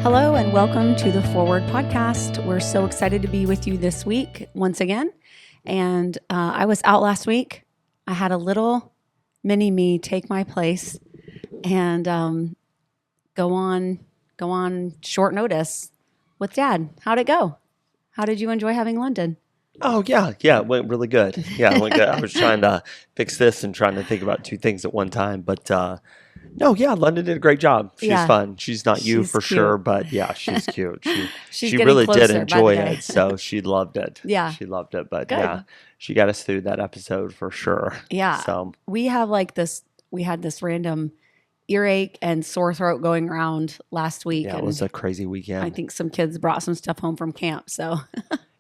Hello and welcome to the Forward Podcast. We're so excited to be with you this week once again. And I was out last week. I had a little mini me take my place and go on short notice with Dad. How'd it go? How did you enjoy having London? Oh, yeah, it went really good. Yeah, it went good. I was trying to fix this and trying to think about two things at one time. But no, yeah, London did a great job. She's Yeah. fun. She's not you She's for cute. sure, but yeah, she's cute. She's She getting really did closer by the enjoy day. it, so she loved it. Yeah. She loved it. But Good. yeah, she got us through that episode for sure. Yeah. So We had this random earache and sore throat going around last week. yeah, it and was a crazy weekend. I think some kids brought some stuff home from camp. So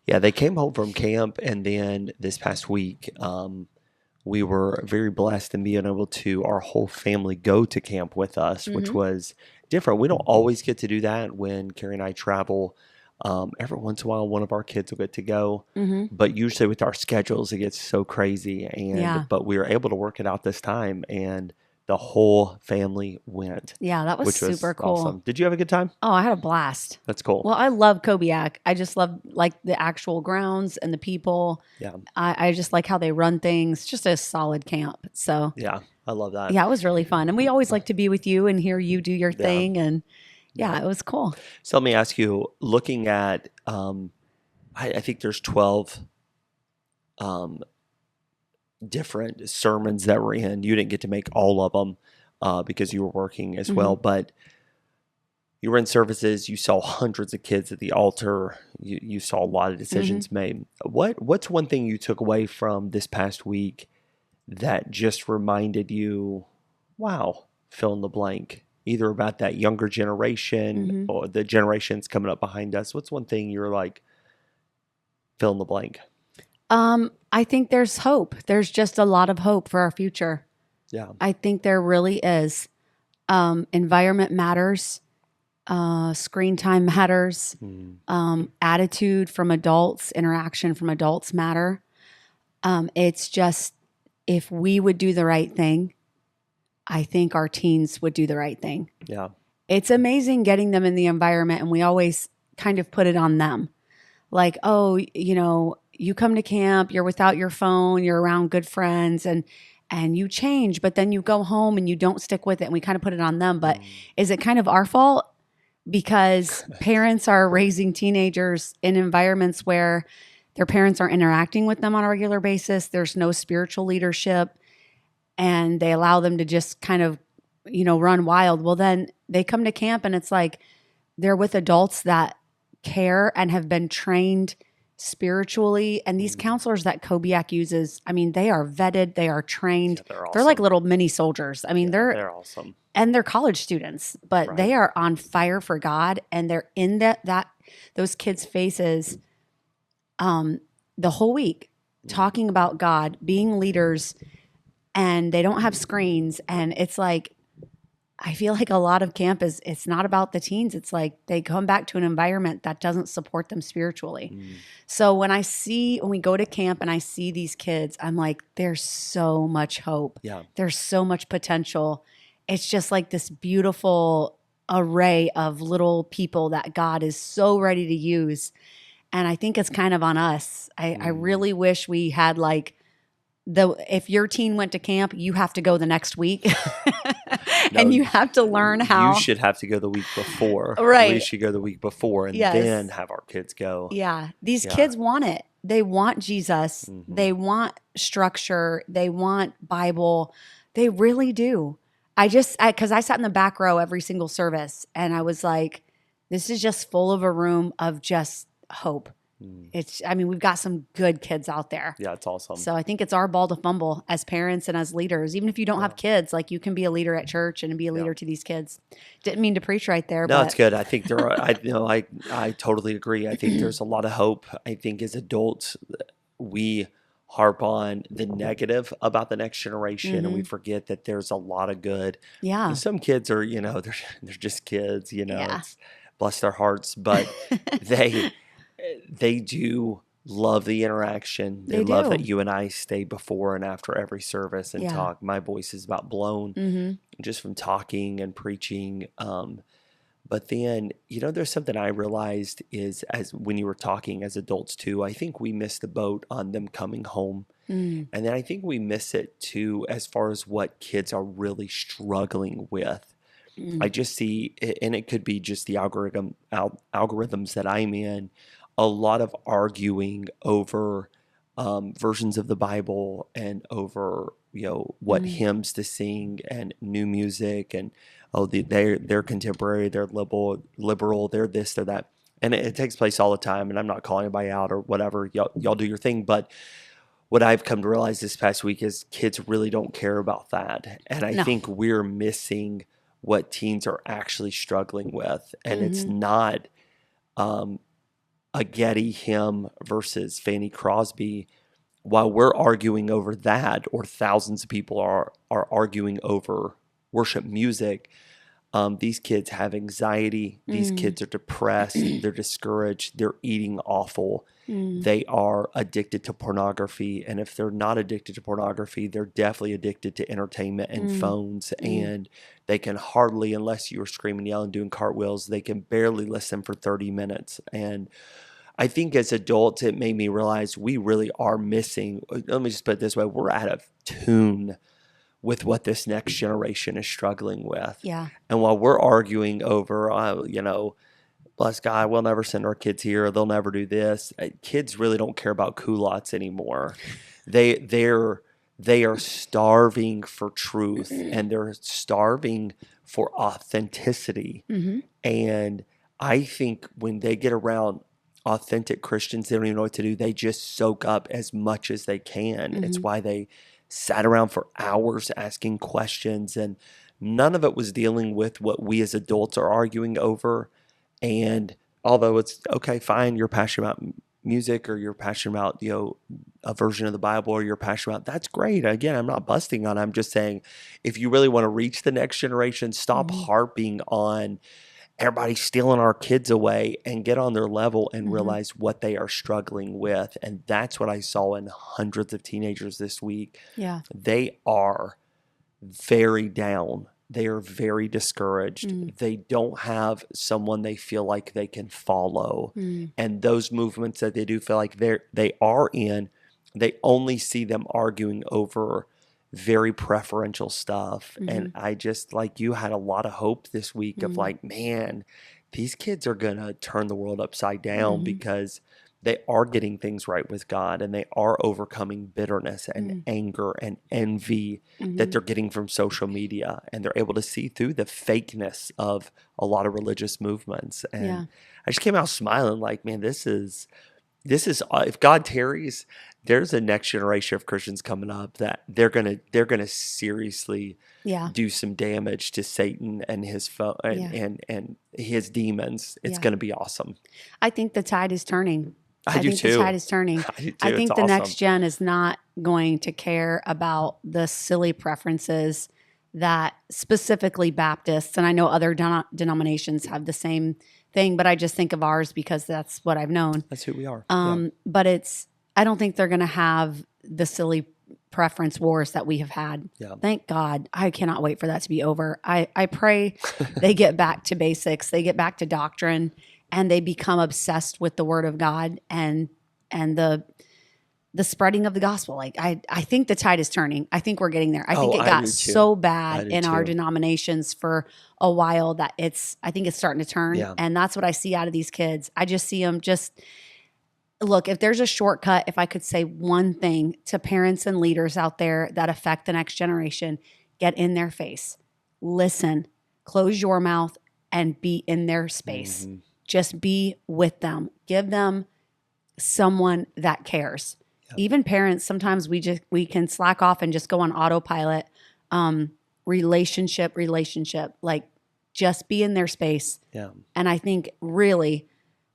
Yeah, they came home from camp, and then this past week, we were very blessed in being able to, our whole family, go to camp with us, which was different. We don't always get to do that when Carrie and I travel. Every once in a while, one of our kids will get to go, but usually with our schedules, it gets so crazy. Yeah. But we were able to work it out this time, and the whole family went, yeah, that was which was super cool. awesome. Did you have a good time? Oh, I had a blast. That's cool. Well, I love Kobiak. I just love like the actual grounds and the people. Yeah, I just like how they run things. Just a solid camp. So yeah, I love that. yeah, it was really fun. And we always like to be with you and hear you do your Yeah. thing. And yeah, it was cool. So let me ask you, looking at, I think there's 12 different sermons that were in. You didn't get to make all of them because you were working as well, but you were in services. You saw hundreds of kids at the altar. You saw a lot of decisions made. What's one thing you took away from this past week that just reminded you, wow, fill in the blank, either about that younger generation or the generations coming up behind us? What's one thing you're like, fill in the blank? I think there's hope. There's just a lot of hope for our future. Yeah. I think there really is. Environment matters. Screen time matters. Attitude from adults, interaction from adults matter. It's just, if we would do the right thing, I think our teens would do the right thing. Yeah. It's amazing getting them in the environment, and we always kind of put it on them. Like, oh, you come to camp, you're without your phone, you're around good friends, and you change, but then you go home and you don't stick with it, and we kind of put it on them. But is it kind of our fault? Because parents are raising teenagers in environments where their parents aren't interacting with them on a regular basis. There's no spiritual leadership, and they allow them to just kind of, run wild. Well, then they come to camp and it's like they're with adults that care and have been trained spiritually. And these counselors that Kobiak uses, I mean, they are vetted, they are trained. Yeah, They're like awesome. little mini soldiers. I mean, They're awesome. and they're college students, but Right. they are on fire for God, and they're in those kids' faces the whole week talking about God, being leaders, and they don't have screens. And it's like, I feel like a lot of camp it's not about the teens. It's like they come back to an environment that doesn't support them spiritually. So when we go to camp and I see these kids, I'm like, there's so much hope. Yeah. There's so much potential. It's just like this beautiful array of little people that God is so ready to use. And I think it's kind of on us. I really wish we had like if your teen went to camp, you have to go the next week. And you have to learn how. You should have to go the week before. Right. We should go the week before and Yes. then have our kids go. Yeah. These kids want it. They want Jesus. They want structure. They want Bible. They really do. Because I sat in the back row every single service, and I was like, this is just full of a room of just hope. We've got some good kids out there. Yeah, it's awesome. So I think it's our ball to fumble as parents and as leaders. Even if you don't have kids, like, you can be a leader at church and be a leader to these kids. Didn't mean to preach right there. No, but it's good. I think there are, I totally agree. I think there's a lot of hope. I think as adults, we harp on the negative about the next generation, and we forget that there's a lot of good. Yeah. And some kids are, they're just kids, Yeah. it's, bless their hearts, but they do love the interaction. They love do. that you and I stay before and after every service and Yeah. talk. My voice is about blown just from talking and preaching. But then, there's something I realized is as when you were talking as adults too, I think we missed the boat on them coming home. Mm, And then I think we miss it too as far as what kids are really struggling with. I mm, just see, and it could be just the algorithms that I'm in, a lot of arguing over versions of the Bible and over what mm, hymns to sing and new music and they're contemporary, they're liberal, they're this, they're that, and it takes place all the time. And I'm not calling anybody out or whatever. Y'all do your thing, but what I've come to realize this past week is kids really don't care about that. And I no. think we're missing what teens are actually struggling with. And it's Hmm. not um, a Getty hymn versus Fanny Crosby. While we're arguing over that, or thousands of people are arguing over worship music, these kids have anxiety. These Mm, kids are depressed. They're discouraged. They're eating awful. mm, They are addicted to pornography. And if they're not addicted to pornography, they're definitely addicted to entertainment and mm, phones. mm. And they can hardly, unless you were screaming, yelling, doing cartwheels, they can barely listen for 30 minutes. And I think as adults, it made me realize we really are missing. Let me just put it this way: we're out of tune with what this next generation is struggling with. Yeah. And while we're arguing over, bless God, we'll never send our kids here, they'll never do this. Kids really don't care about culottes anymore. They're they are starving for truth and they're starving for authenticity. Hmm. And I think when they get around authentic Christians, they don't even know what to do. They just soak up as much as they can. It's Hmm. why they sat around for hours asking questions, and none of it was dealing with what we as adults are arguing over. And although it's okay, fine, you're passionate about music or you're passionate about, a version of the Bible or you're passionate about, that's great. Again, I'm not busting on it. I'm just saying if you really want to reach the next generation, stop Hmm. harping on everybody stealing our kids away and get on their level and Hmm. realize what they are struggling with. And that's what I saw in hundreds of teenagers this week. Yeah. They are very down. They are very discouraged. Mm, They don't have someone they feel like they can follow. mm, And those movements that they do feel like they are in, they only see them arguing over very preferential stuff. And hmm. I just, like, you had a lot of hope this week of Mm, like, man, these kids are going to turn the world upside down hmm. because they are getting things right with God and they are overcoming bitterness and Mm, anger and envy that hmm. they're getting from social media, and they're able to see through the fakeness of a lot of religious movements. And Yeah. I just came out smiling like, man, this is if God tarries, there's a next generation of Christians coming up that they're gonna seriously Yeah. do some damage to Satan and his and Yeah. his demons. It's Yeah. gonna be awesome. I think the tide is turning. I I do think the tide too. is turning. I do I too. It's think the next awesome. gen is not going to care about the silly preferences that specifically Baptists, and I know other denominations have the same thing, but I just think of ours because that's what I've known. That's who we are. Yeah. But I don't think they're going to have the silly preference wars that we have had. Yeah. Thank God. I cannot wait for that to be over. I pray they get back to basics, they get back to doctrine, and they become obsessed with the word of God and the spreading of the gospel. Like I think the tide is turning. I think we're getting there. I think Oh, it I got do so too. I bad do in our too. denominations for a while that I think it's starting to turn. Yeah. And that's what I see out of these kids. I just see them just look, if there's a shortcut, if I could say one thing to parents and leaders out there that affect the next generation, get in their face, listen, close your mouth, and be in their space. Hmm. Just be with them, give them someone that cares. Yeah. Even parents, sometimes we can slack off and just go on autopilot. Relationship, like just be in their space. Yeah. And I think really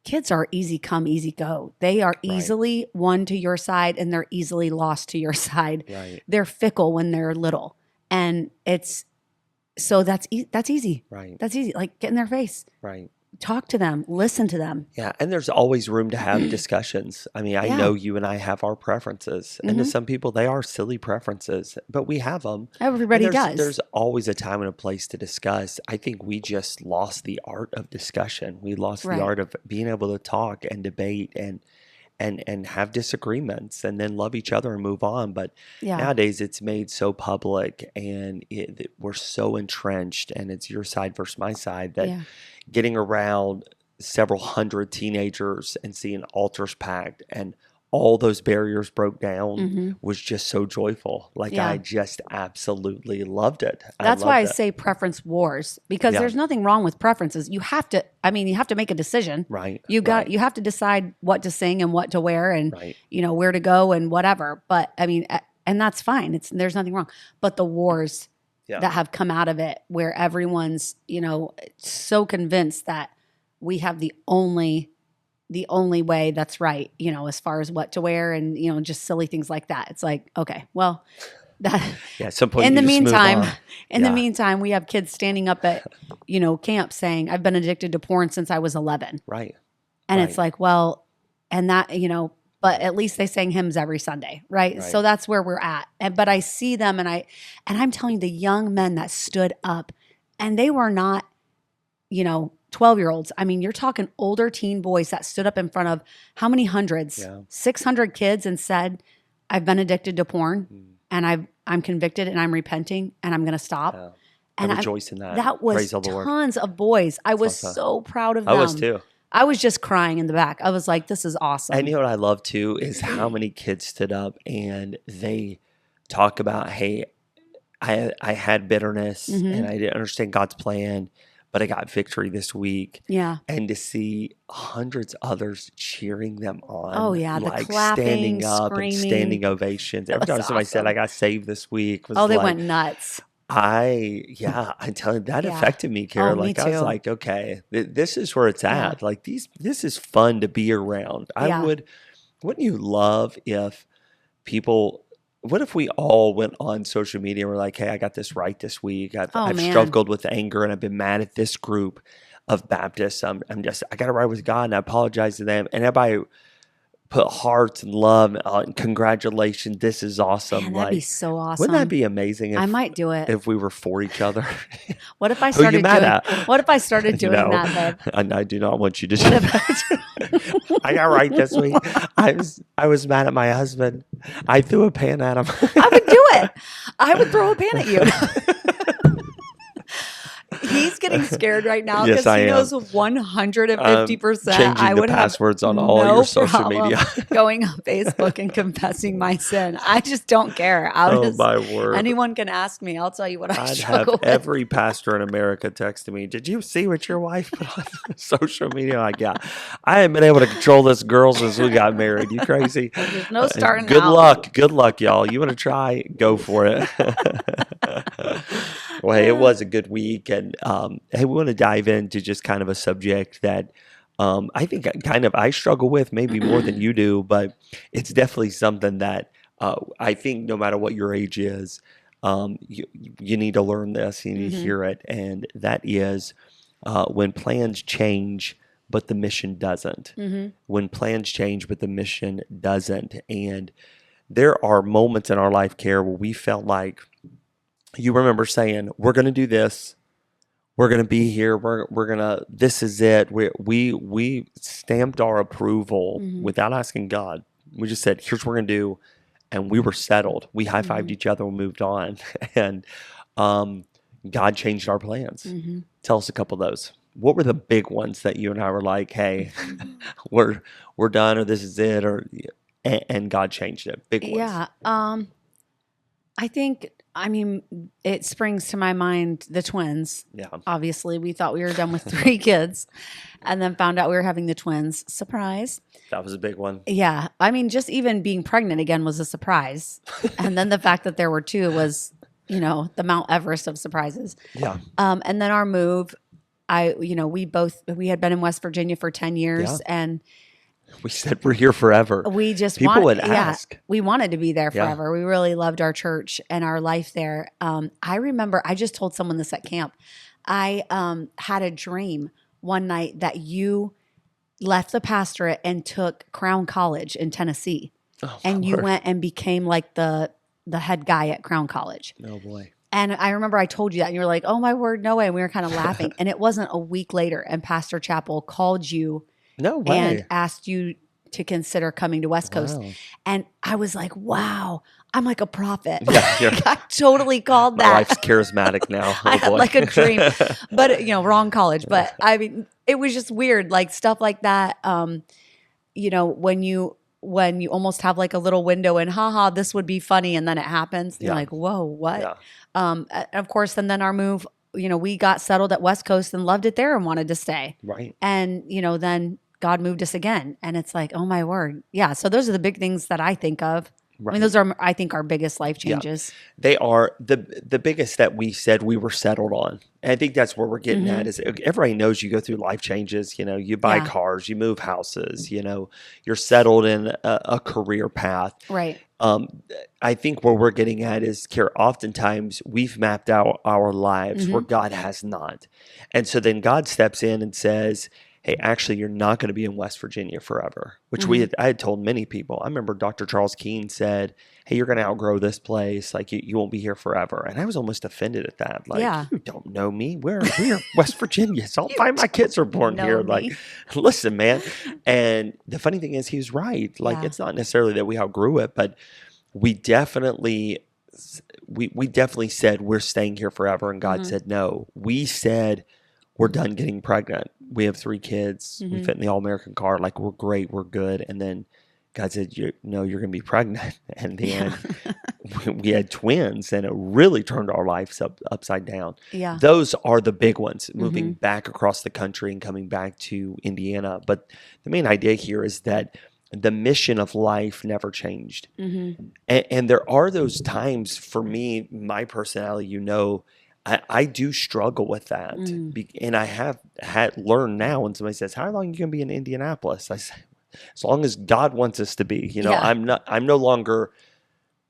kids are easy come, easy go. They are Right. easily won to your side and they're easily lost to your side. Right. They're fickle when they're little. And it's so that's easy. Right. That's easy. Like get in their face. Right. talk to them, listen to them. Yeah, and there's always room to have discussions. I mean, I Yeah. know you and I have our preferences, and to Mhm. some people, they are silly preferences, but we have them. And Everybody there's does. always a time and a place to discuss. I think we just lost the art of discussion. We lost the Right. art of being able to talk and debate and have disagreements and then love each other and move on. But Yeah. nowadays, it's made so public and we're so entrenched, and it's your side versus my side that Yeah. getting around several hundred teenagers and seeing altars packed and all those barriers broke down Mhm. was just so joyful. Like Yeah. I just absolutely loved it. That's why I loved it. say preference wars, because Yeah. there's nothing wrong with preferences. You have to, I mean, you have to make a decision. Right. You right, you have to decide what to sing and what to wear and, right. where to go and whatever. But I mean, and that's fine. There's nothing wrong. But the wars Yeah. that have come out of it, where everyone's, so convinced that we have the only way that's right, as far as what to wear and, just silly things like that. It's like, okay, well, that Yeah. At some point, in the you just move meantime, on. in the Yeah. meantime, we have kids standing up at, camp saying, I've been addicted to porn since I was 11. Right. And Right. it's like, well, and that, but at least they sang hymns every Sunday, right? Right. So that's where we're at. But I see them and I'm telling you, the young men that stood up, and they were not, 12-year-olds. I mean, you're talking older teen boys that stood up in front of how many hundreds? Yeah. 600 kids, and said, I've been addicted to porn and I'm convicted and I'm repenting and I'm going to stop. Yeah. And I rejoice in that. that was Praise the Lord. tons of boys. I was awesome. so proud of I them. was too. I was just crying in the back. I was like, this is awesome. And you know what I love too is how many kids stood up and they talk about, hey, I had bitterness and I didn't understand God's plan, but I got victory this week. Yeah. And to see hundreds of others cheering them on. Oh, yeah. The like clapping, standing up screaming. and standing ovations. Every time was somebody said, awesome. I got saved this week. Was Oh, they like, went nuts. I'm telling you, that Yeah. affected me, Kara. Oh, me Like I was too. like, okay, this is where it's Yeah. at. Like this is fun to be around. Yeah. Wouldn't you love if people, what if we all went on social media and were like, hey, I got this right this week. I've man. struggled with anger and I've been mad at this group of Baptists. I got it right with God and I apologize to them. And everybody put hearts and love and congratulations. This is awesome. Man, that'd be so awesome. Wouldn't that be amazing I might do it. if we were for each other? What if I Who you started mad doing? at? What if I started doing No. that, babe? And I do not want you to do that. I got right this week. I was mad at my husband. I threw a pan at him. I would do it. I would throw a pan at you. He's getting scared right now Yes, because I he am. knows 150%. Changing I the would passwords have on all no your social problem media. going on Facebook and confessing my sin. I just don't care. I'll Oh just, my word. anyone can ask me. I'll tell you what I I'd have struggle with. every pastor in America texting me, did you see what your wife put on social media? Like, yeah, I haven't been able to control this girl since we got married. You crazy? There's no starting Good out. luck. Good luck, y'all. You want to try? Go for it. Well, hey, it was a good week. And hey, we want to dive into just kind of a subject that I think I struggle with maybe more than you do, but it's definitely something that I think no matter what your age is, you need to learn this, you need to hear it. And that is when plans change, but the mission doesn't. When plans change, but the mission doesn't. And there are moments in our life, Care, where we felt like, you remember saying, we're going to do this. We're going to be here. We're going to, this is it. We stamped our approval without asking God. We just said, here's what we're going to do. And we were settled. We high-fived each other and moved on. And God changed our plans. Tell us a couple of those. What were the big ones that you and I were like, hey, we're done, or this is it, or and God changed it? Big ones. Yeah. I mean, it springs to my mind the twins. Yeah. Obviously, we thought we were done with 3 kids and then found out we were having the twins. Surprise. That was a big one. Yeah. I mean, just even being pregnant again was a surprise. And then the fact that there were 2 was, the Mount Everest of surprises. Yeah. And then our move, we had been in West Virginia for 10 years Yeah. and We said we're here forever. we just People would ask. We wanted to be there Yeah. forever. We really loved our church and our life there. I remember I just told someone this at camp. I had a dream one night that you left the pastorate and took Crown College in Tennessee, Oh, and you Lord. went and became like the head guy at Crown College. Oh boy. And I remember I told you that, and you were like, "Oh my word, no way!" And we were kind of laughing. And it wasn't a week later, and Pastor Chappell called you No and way. asked you to consider coming to West Coast. Wow. And I was like, "Wow, I'm like a prophet." Yeah, you're- I totally called My that. wife's charismatic now. I Oh, had boy. like a dream, but wrong college. But I mean, it was just weird, like stuff like that. When you almost have like a little window and haha, this would be funny, and then it happens. You're Yeah. like, whoa, what? Yeah. And of course, and then our move, we got settled at West Coast and loved it there and wanted to stay. Right. And, then God moved us again. And it's like, oh my word. Yeah. So those are the big things that I think of. I Right. mean, those are, I think, our biggest life Yeah. changes. They are the biggest that we said we were settled on. And I think that's where we're getting Mhm. at is everybody knows you go through life changes. You buy Yeah. cars, you move houses, you're settled in a career path. Right. I think where we're getting at is, Kara, oftentimes we've mapped out our lives Mm-hmm. where God has not. And so then God steps in and says, hey, actually, you're not going to be in West Virginia forever, which Mm-hmm. I had told many people. I remember Dr. Charles Keene said, hey, you're going to outgrow this place. Like you won't be here forever. And I was almost offended at that. Like, Yeah. you don't know me. We're West Virginia. So I'll find my kids are born know here. me. Like, listen, man. And the funny thing is, he was right. Like, Yeah. it's not necessarily that we outgrew it, but we definitely said we're staying here forever, and God Mhm. said no. We said we're done getting pregnant. We have 3 kids. We Mhm. fit in the all-American car. Like, we're great. We're good. And then God said, no, you're going to be pregnant. And then we had twins, and it really turned our lives upside down. Yeah. Those are the big ones, moving Mhm. back across the country and coming back to Indiana. But the main idea here is that the mission of life never changed. Mm-hmm. And there are those times for me, my personality, I do struggle with that. Mm. And I have had learned now when somebody says, how long are you going to be in Indianapolis? I say, as long as God wants us to be. Yeah. I'm no longer,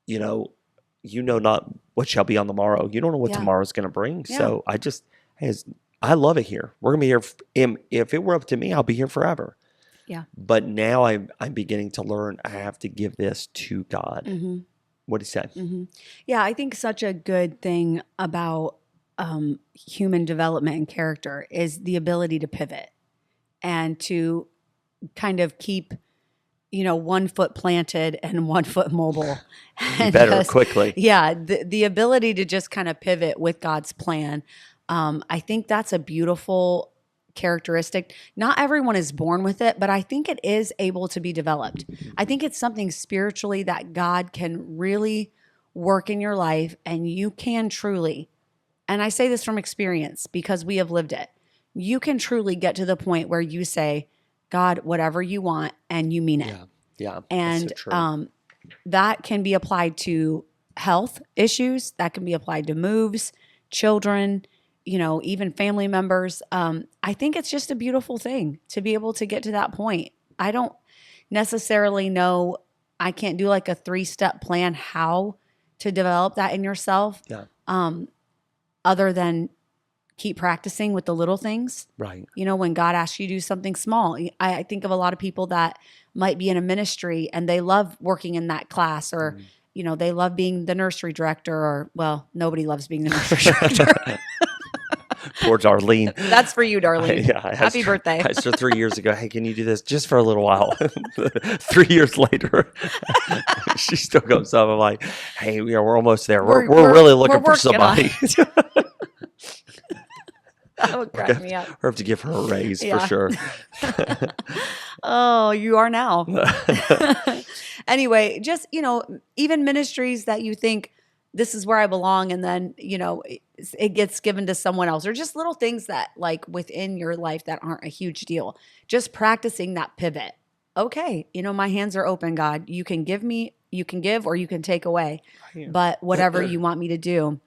not what shall be on the morrow. You don't know what Yeah. tomorrow's going to bring. Yeah. So I love it here. We're going to be here. If it were up to me, I'll be here forever. Yeah. But now I'm beginning to learn I have to give this to God. Mm-hmm. What do you say? Mm-hmm. Yeah, I think such a good thing about human development and character is the ability to pivot and to kind of keep, 1 foot planted and 1 foot mobile. And Better just- quickly. Yeah, the ability to just kind of pivot with God's plan. I think that's a beautiful characteristic. Not everyone is born with it, but I think it is able to be developed. I think it's something spiritually that God can really work in your life, and you can truly, and I say this from experience because we have lived it, you can truly get to the point where you say, God, whatever you want, and you mean it. Yeah. And that's so true. that can be applied to health issues, that can be applied to moves, children, even family members. I think it's just a beautiful thing to be able to get to that point. I don't necessarily know, I can't do like a 3-step plan how to develop that in yourself. Yeah. Other than keep practicing with the little things. Right. When God asks you to do something small. I think of a lot of people that might be in a ministry and they love working in that class, or they love being the nursery director, or, well, nobody loves being the nursery director. Poor Darlene. That's for you, Darlene. Yeah, I Happy asked her- birthday. I asked her 3 years ago, hey, can you do this just for a little while? 3 years later, she still comes up. I'm like, hey, we're almost there. We're really looking for working on somebody. That would crack me up. We have to give her a raise Yeah. for sure. Oh, you are now. Anyway, just, even ministries that you think this is where I belong, and then, it gets given to someone else, or just little things that like within your life that aren't a huge deal. Just practicing that pivot. Okay, my hands are open, God. You can give, or you can take away. But whatever you want me to do.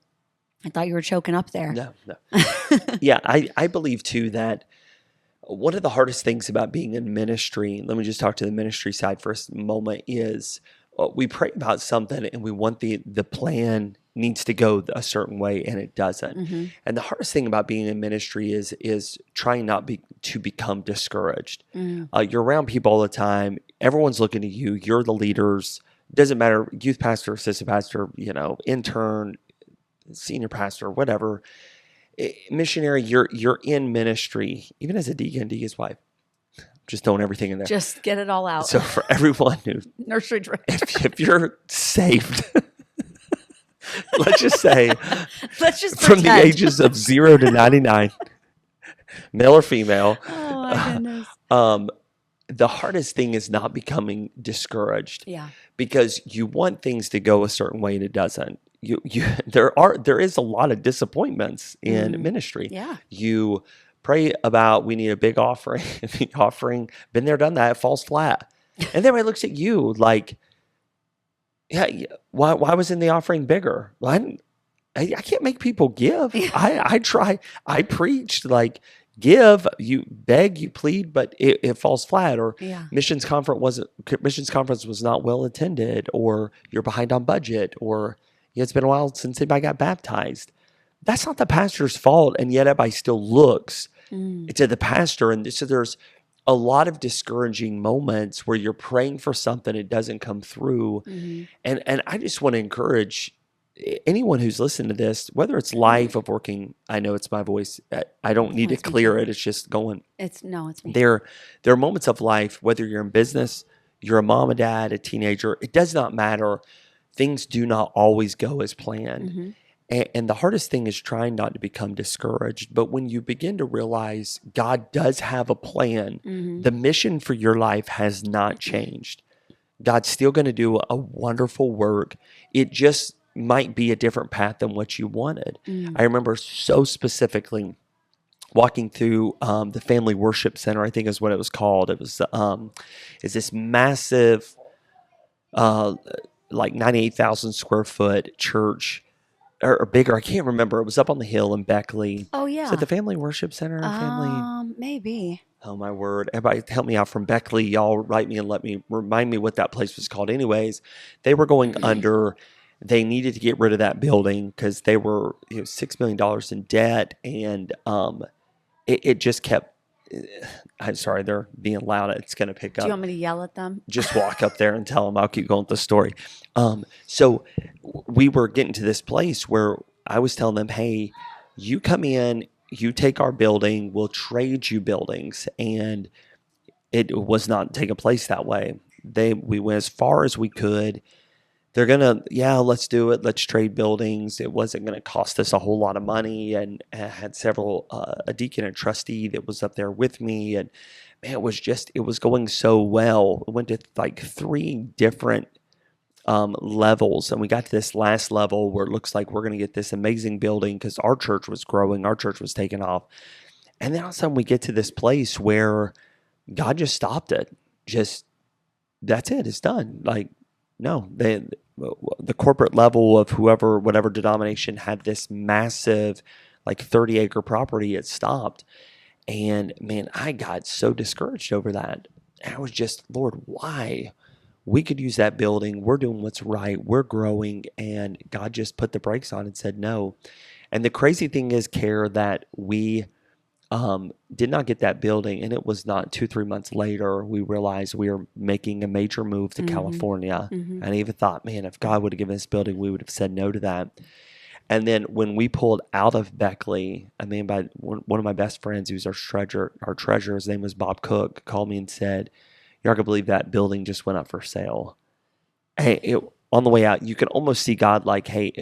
I thought you were choking up there. No. Yeah, I believe too that one of the hardest things about being in ministry, let me just talk to the ministry side for a moment, is we pray about something and we want the plan needs to go a certain way and it doesn't. Mm-hmm. And the hardest thing about being in ministry is trying not to become discouraged. Mm. You're around people all the time. Everyone's looking to you. You're the leaders. Doesn't matter, youth pastor, assistant pastor, intern, senior pastor, whatever. Missionary, you're in ministry, even as a deacon's wife. Just throwing everything in there. Just get it all out. So for everyone who, Nursery director. if you're saved, let's just say Let's just from the pretend. ages of 0 to 99, male or female, Oh my goodness. the hardest thing is not becoming discouraged Yeah. because you want things to go a certain way and it doesn't. There is a lot of disappointments in ministry. Yeah. You pray about, we need a big offering. The offering, been there, done that, it falls flat. And then everybody looks at you like, yeah, why wasn't the offering bigger? Well, I can't make people give. Yeah. I try. I preached like, give, you beg, you plead, but it falls flat. Or Yeah. missions conference was not well attended, or you're behind on budget, or it's been a while since anybody got baptized. That's not the pastor's fault, and yet everybody still looks to the pastor. And so there's a lot of discouraging moments where you're praying for something, it doesn't come through. Mm-hmm. And I just want to encourage anyone who's listening to this, whether it's life of working, I know it's my voice, I don't need to It's me clear too. it, it's just going. It's me. There are moments of life, whether you're in business, you're a mom, a dad, a teenager, it does not matter. Things do not always go as planned. Mm-hmm. And the hardest thing is trying not to become discouraged. But when you begin to realize God does have a plan, Mm-hmm. the mission for your life has not changed. God's still going to do a wonderful work. It just might be a different path than what you wanted. Mm-hmm. I remember so specifically walking through the Family Worship Center, I think is what it was called. It was it's this massive, like 98,000 square foot church, or bigger. I can't remember. It was up on the hill in Beckley. Oh yeah. Is it the Family Worship Center? Maybe. Oh my word. Everybody help me out from Beckley. Y'all write me and remind me what that place was called. Anyways, they were going under. They needed to get rid of that building because they were $6 million in debt. And it just kept, I'm sorry, they're being loud. It's going to pick Do up. you want me to yell at them? Just walk up there and tell them. I'll keep going with the story. So we were getting to this place where I was telling them, hey, you come in, you take our building, we'll trade you buildings. And it was not taking place that way. We went as far as we could. They're going to, yeah, let's do it. Let's trade buildings. It wasn't going to cost us a whole lot of money. And I had several, a deacon and trustee that was up there with me. And man, it was going so well. It went to like 3 different levels. And we got to this last level where it looks like we're going to get this amazing building because our church was growing. Our church was taking off. And then all of a sudden we get to this place where God just stopped it. That's it. It's done. Like, no, the corporate level of whatever denomination had this massive, like 30-acre property, it stopped. And man, I got so discouraged over that. I was just, Lord, why? We could use that building. We're doing what's right. We're growing. And God just put the brakes on and said no. And the crazy thing is, Care, that we did not get that building. And it was not 2-3 months later, we realized we were making a major move to California. And I even thought, man, if God would have given us building, we would have said no to that. And then when we pulled out of Beckley, I mean, by one of my best friends, who's our treasurer, his name was Bob Cook, called me and said, you're not going to believe that building just went up for sale. Hey, on the way out, you can almost see God like, hey,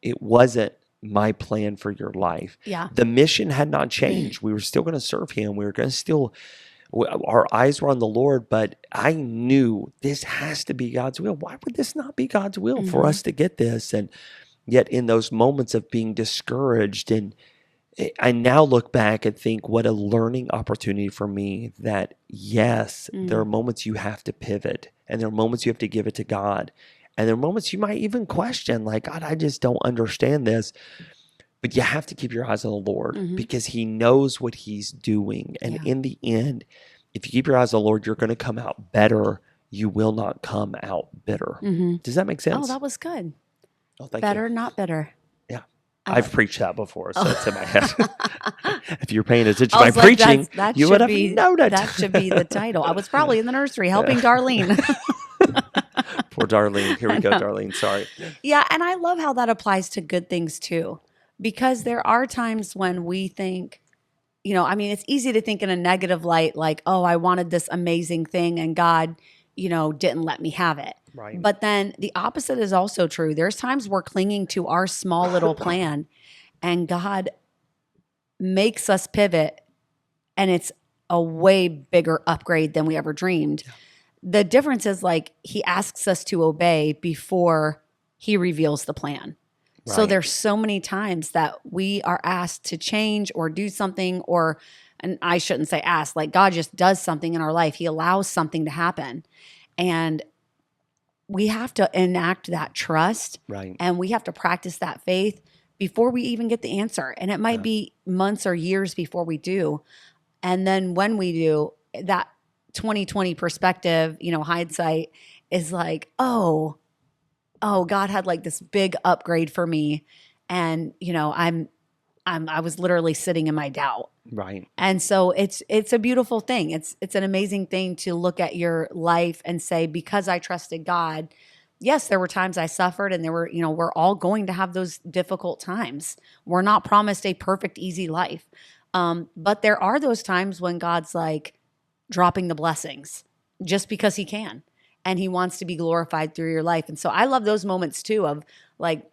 it wasn't my plan for your life. Yeah. The mission had not changed. We were still going to serve him. We were going to still, our eyes were on the Lord, but I knew this has to be God's will. Why would this not be God's will for us to get this? And yet in those moments of being discouraged, and I now look back and think what a learning opportunity for me that yes, there are moments you have to pivot, and there are moments you have to give it to God. And there are moments you might even question, like, God, I just don't understand this. But you have to keep your eyes on the Lord because he knows what he's doing. And in the end, if you keep your eyes on the Lord, you're going to come out better. You will not come out bitter. Does that make sense? Oh, that was good. Oh, thank Better, you. not bitter. Yeah. I I've preached that before, so Oh. it's in my head. If you're paying attention to I my was like, preaching, that you would should have be known it. that should be the title. I was probably in the nursery helping Darlene. Poor Darlene. Here we I go, know. Darlene. Sorry. Yeah, and I love how that applies to good things too. Because there are times when we think, I mean, it's easy to think in a negative light, like, oh, I wanted this amazing thing and God, didn't let me have it. Right. But then the opposite is also true. There's times we're clinging to our small little plan and God makes us pivot and it's a way bigger upgrade than we ever dreamed. The difference is like he asks us to obey before he reveals the plan. So Right. there's so many times that we are asked to change or do something and I shouldn't say ask, like God just does something in our life. He allows something to happen. And we have to enact that trust Right. and we have to practice that faith before we even get the answer. And it might be months or years before we do. And then when we do, that 2020 perspective, hindsight is like, oh, God had like this big upgrade for me. And, I was literally sitting in my doubt. Right. And so it's a beautiful thing. It's an amazing thing to look at your life and say, because I trusted God, yes, there were times I suffered and there were, we're all going to have those difficult times. We're not promised a perfect, easy life. But there are those times when God's like dropping the blessings just because he can. And he wants to be glorified through your life. And so I love those moments too of like,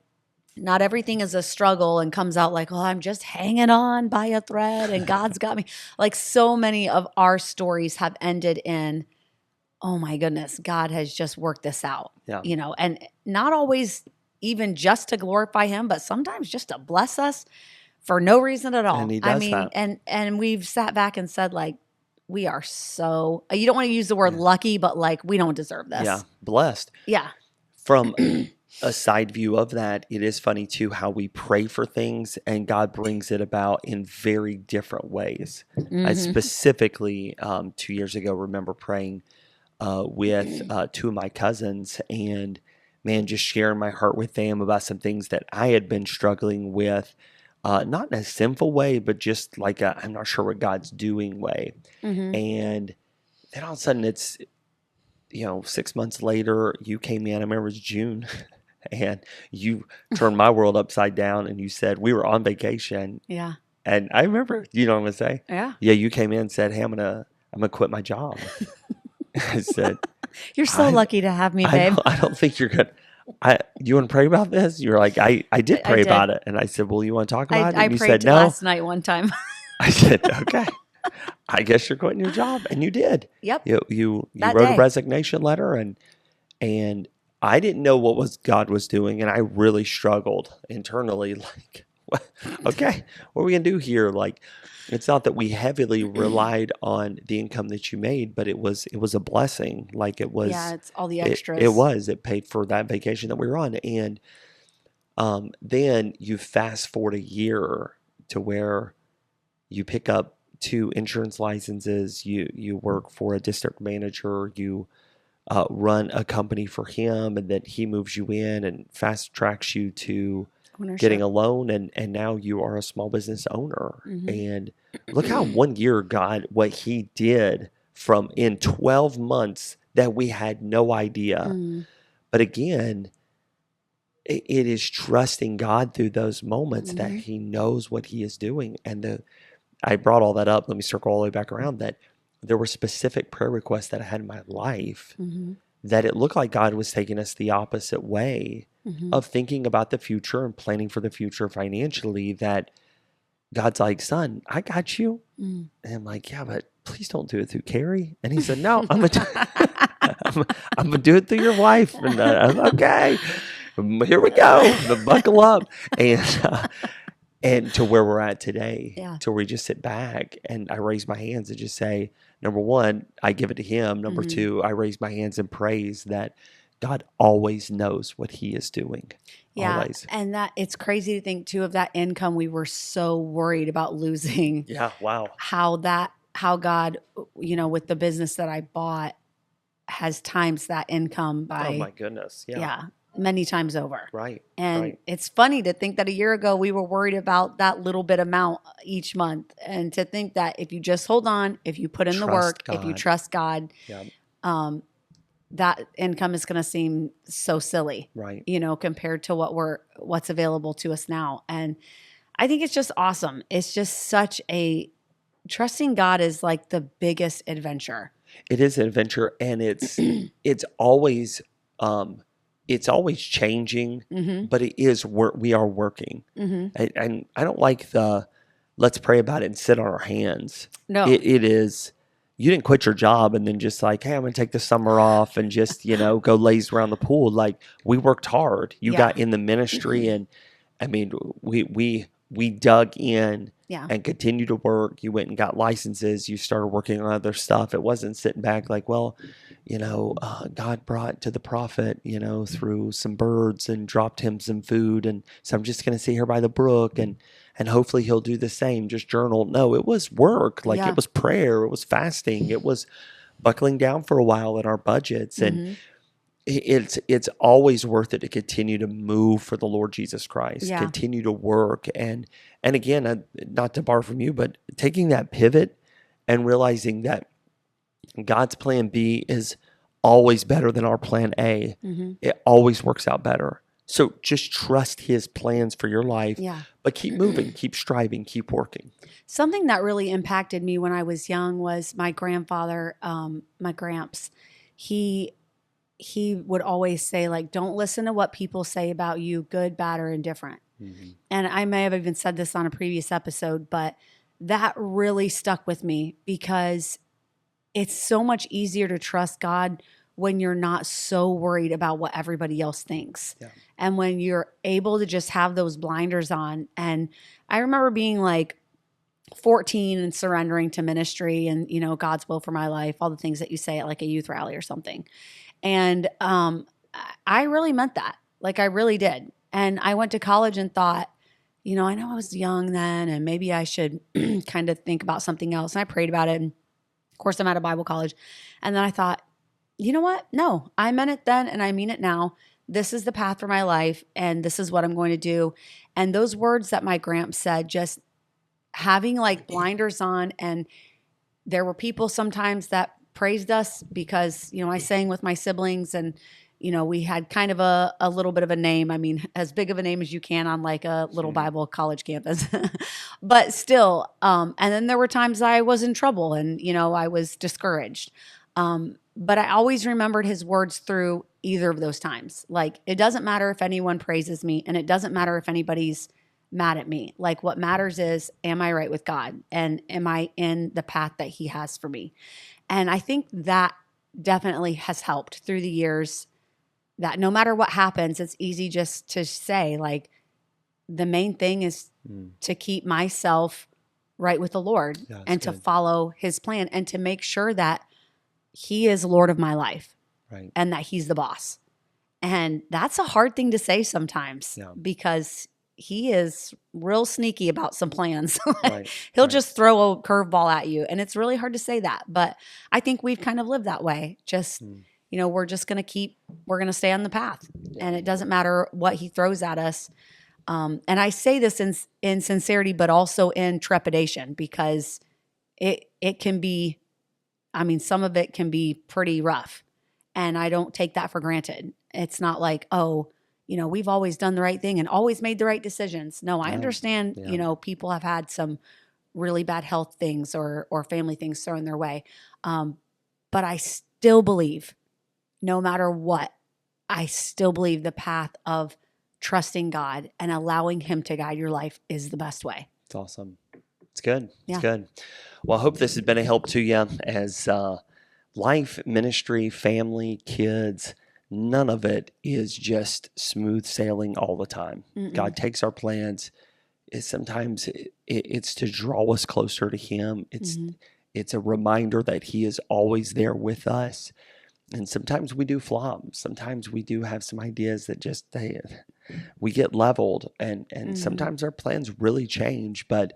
not everything is a struggle and comes out like, oh, I'm just hanging on by a thread and God's got me. Like so many of our stories have ended in, oh my goodness, God has just worked this out. Yeah. And not always even just to glorify him, but sometimes just to bless us for no reason at all. And he does that. And we've sat back and said like, we are so, you don't want to use the word lucky, but like we don't deserve this. Yeah. Blessed. Yeah. From a side view of that, it is funny too how we pray for things and God brings it about in very different ways. I specifically 2 years ago remember praying with two of my cousins and man, just sharing my heart with them about some things that I had been struggling with, not in a sinful way, but just like I'm not sure what God's doing way. And then all of a sudden it's, 6 months later, you came in, I remember it was June, and you turned my world upside down and you said, we were on vacation. Yeah. And I remember, you know what I'm going to say? Yeah. Yeah, you came in and said, hey, I'm going to quit my job. I said, You're so lucky to have me, babe. I don't think you're good. You want to pray about this? You're like, I did pray did. about it. And I said, well, you want to talk about it? I And you prayed said, no. last night one time. I said, okay. I guess you're quitting your job. And you did. Yep. You That wrote day. a resignation letter and I didn't know what God was doing. And I really struggled internally. Like, okay, what are we going to do here? Like, it's not that we heavily relied on the income that you made, but it was a blessing. Like it was, Yeah, it's all the extras. it paid for that vacation that we were on. And then you fast forward a year to where you pick up 2 insurance licenses, you work for a district manager, you run a company for him, and then he moves you in and fast tracks you to Ownership. getting a loan, and now you are a small business owner. And look how 1 year God, what he did from in 12 months that we had no idea. But again, it is trusting God through those moments that he knows what he is doing. And I brought all that up. Let me circle all the way back around that there were specific prayer requests that I had in my life that it looked like God was taking us the opposite way of thinking about the future and planning for the future financially, that God's like, son, I got you. And I'm like, yeah, but please don't do it through Carrie. And he said, no, I'm gonna do it through your wife. And I'm okay, here we go, buckle up. And to where we're at today, to where we just sit back and I raise my hands and just say, number one, I give it to him. Number two, I raise my hands in praise that God always knows what he is doing. Yeah. Always. And that it's crazy to think too of that income we were so worried about losing. Yeah. Wow. How God, with the business that I bought has times that income by Oh my goodness. Yeah. many times over. Right. And Right. it's funny to think that a year ago we were worried about that little bit amount each month. And to think that if you just hold on, if you put in the Trust work, if you God. trust God, Yeah. that income is going to seem so silly, Right. compared to what's available to us now. And I think it's just awesome. It's just trusting God is like the biggest adventure. It is an adventure, and it's always it's always changing, Mm-hmm. but it is work. We are working, Mm-hmm. and I don't like the let's pray about it and sit on our hands. No. It is. You didn't quit your job and then just like, hey, I'm going to take the summer off and just go laze around the pool. Like, we worked hard. You Yeah. got in the ministry, and I mean, we dug in. Yeah. And continue to work. You went and got licenses. You started working on other stuff. It wasn't sitting back like, well, God brought to the prophet, through some birds and dropped him some food. And so I'm just going to sit here by the brook and hopefully he'll do the same. Just journal. No, it was work. Like, Yeah. it was prayer. It was fasting. It was buckling down for a while in our budgets. And Mm-hmm. it's always worth it to continue to move for the Lord Jesus Christ, Yeah. continue to work. And again, not to borrow from you, but taking that pivot and realizing that God's plan B is always better than our plan A. Mm-hmm. It always works out better. So just trust his plans for your life, Yeah. but keep moving, keep striving, keep working. Something that really impacted me when I was young was my grandfather, my gramps. He would always say, like, don't listen to what people say about you, good, bad, or indifferent. Mm-hmm. And I may have even said this on a previous episode, but that really stuck with me because it's so much easier to trust God when you're not so worried about what everybody else thinks. Yeah. And when you're able to just have those blinders on. And I remember being like 14 and surrendering to ministry and, God's will for my life, all the things that you say at like a youth rally or something. And I really meant that. Like, I really did. And I went to college and thought, I know I was young then and maybe I should kind of think about something else. And I prayed about it. And of course, I'm at a Bible college. And then I thought, you know what? No, I meant it then and I mean it now. This is the path for my life and this is what I'm going to do. And those words that my gramp said, just having like blinders on, and there were people sometimes that praised us because, I sang with my siblings and, we had kind of a little bit of a name. I mean, as big of a name as you can on like a little Bible college campus, but still. And then there were times I was in trouble and, I was discouraged. But I always remembered his words through either of those times. Like, it doesn't matter if anyone praises me and it doesn't matter if anybody's mad at me. Like, what matters is, am I right with God? And am I in the path that he has for me? And I think that definitely has helped through the years, that no matter what happens, it's easy just to say, like, the main thing is to keep myself right with the Lord and to follow his plan and to make sure that he is Lord of my life, right, and that he's the boss. And that's a hard thing to say sometimes because he is real sneaky about some plans. He'll just throw a curveball at you. And it's really hard to say that. But I think we've kind of lived that way. Just, we're just going to stay on the path. And it doesn't matter what he throws at us. And I say this in sincerity, but also in trepidation, because it can be, some of it can be pretty rough. And I don't take that for granted. It's not like, we've always done the right thing and always made the right decisions. No, I understand, people have had some really bad health things or family things thrown their way. But I still believe, no matter what, I still believe the path of trusting God and allowing him to guide your life is the best way. It's awesome. It's good. It's good. Well, I hope this has been a help to you as life, ministry, family, kids. None of it is just smooth sailing all the time. Mm-mm. God takes our plans. Sometimes it's to draw us closer to him. It's a reminder that he is always there with us. And sometimes we do flop. Sometimes we do have some ideas that just we get leveled, and sometimes our plans really change. But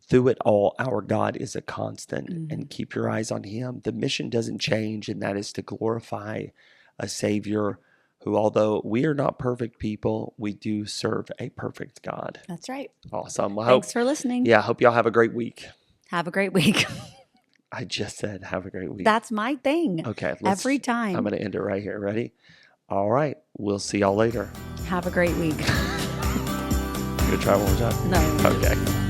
through it all, our God is a constant, and keep your eyes on him. The mission doesn't change, and that is to glorify a Savior who, although we are not perfect people, we do serve a perfect God. That's right. Awesome. Well, Thanks for listening. Yeah, hope y'all have a great week. Have a great week. I just said have a great week. That's my thing. Okay. Every time. I'm going to end it right here. Ready? All right. We'll see y'all later. Have a great week. You going to try one more time? No. Okay.